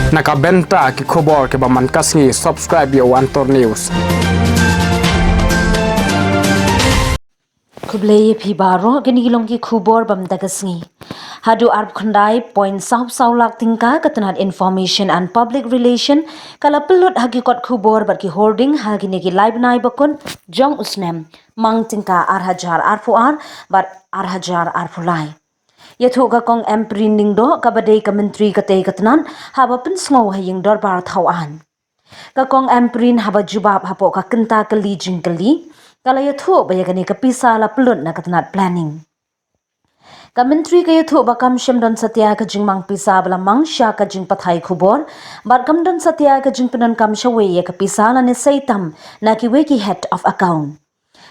Nakabenta ki khobor ke baman kasngi subscribe yo Antor News. Kubleye pi baro gani gilong ki khubor bam dagasngi. Haduh arb khandai point saw lak tingka katanat information and public relation kala pynlut hagi kot khubor bar ki hoarding hagi negi live nai bakun jong usnem mang tingka arhajar arfuar bar arhajar arfulai. Yathoga kong emprin ningdo kabadei ka menteri katei katnan haba pin sngo haying dorbar thawan. Ka kong emprin haba jubab hapo ka kenta kali jingkali kala yatho bayagani ka pisa la plut na katnat planning. Ka menteri ka yatho bakam shimdon satya ka jingmang pisa bala mang sha ka jing pathai khubor bar kamdon satya ka jing penan kam shawe ya ka pisa la ne saitam na ki weki head of account.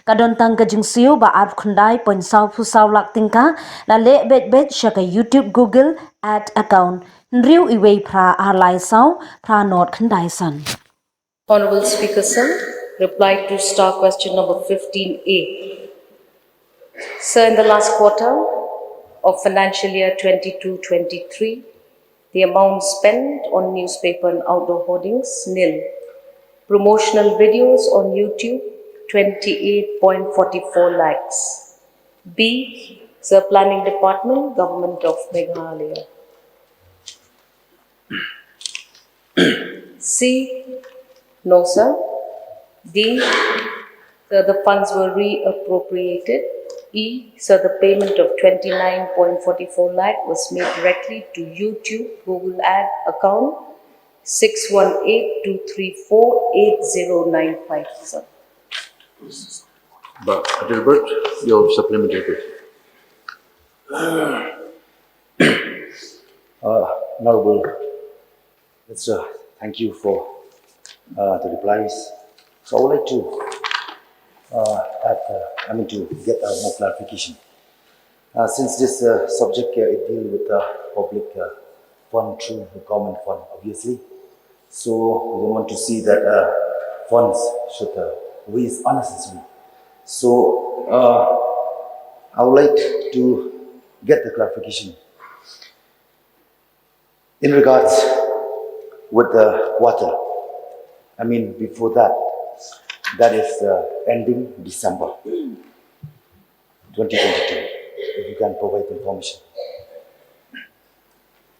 Kadon tang ka jing siu ba arf khundai point saw lak tingka la le bet shaka YouTube Google ad account nriu iwei pra arlai saw pra not khundai san. Honorable Speaker Sir, reply to star question number 15A. Sir, in the last quarter of financial year 22-23, the amount spent on newspaper and outdoor hoardings nil. Promotional videos on YouTube 28.44 lakhs. B. Sir, Planning Department, Government of Meghalaya. C. No, sir. D. Sir, the funds were reappropriated. E. Sir, the payment of 29.44 lakh was made directly to YouTube Google ad account 618-234-8095, sir. But Gilbert, your supplementary question. Honorable Minister, thank you for the replies. So I would like to to get more clarification. Since this subject it deals with public fund through the government fund, obviously. So we want to see that funds should raise unnecessarily. So I would like to get the clarification in regards with the quarter. I mean, before that, that is ending December 2022. If you can provide information.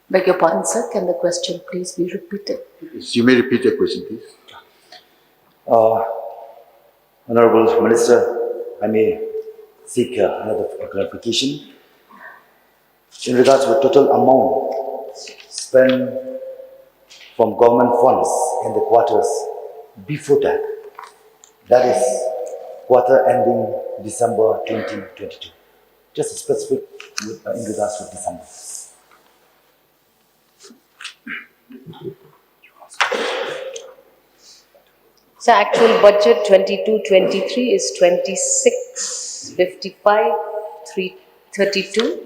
Beg your pardon, sir. Can the question please be repeated? Yes, you may repeat your question, please. Honorable Minister, I may seek another clarification in regards to the total amount spent from government funds in the quarters before that. That is quarter ending December 2022. Just specific in regards to December. So actual budget 22-23 is 26,55,332,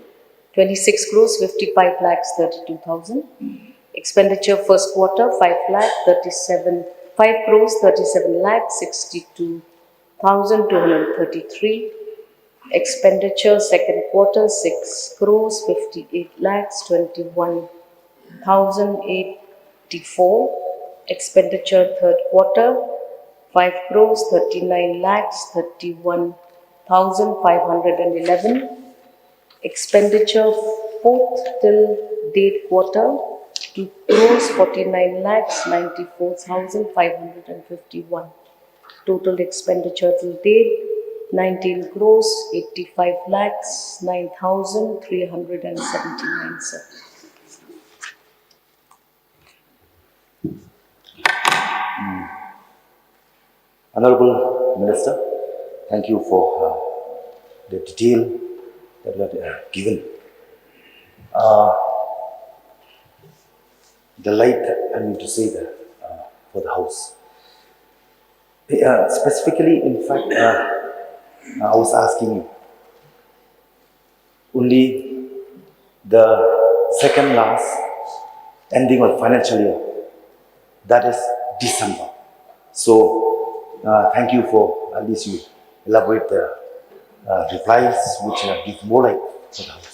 26 crores 55 lakhs 32,000. Expenditure first quarter 5 crores 37 lakhs 62,233. Expenditure second quarter 6 crores 58 lakhs 21,084. Expenditure third quarter 5 crores 39 lakhs 31,511. Expenditure fourth till date quarter 2 crores 49 lakhs 94,551. Total expenditure till date 19 crores 85 lakhs 9,379, sir. Honorable Minister, thank you for the detail that you have given. The light, I mean to say that, for the house. Specifically, in fact, I was asking you, only the second last ending of financial year, that is December. So, thank you for at least you elaborate the replies which give more light for the house.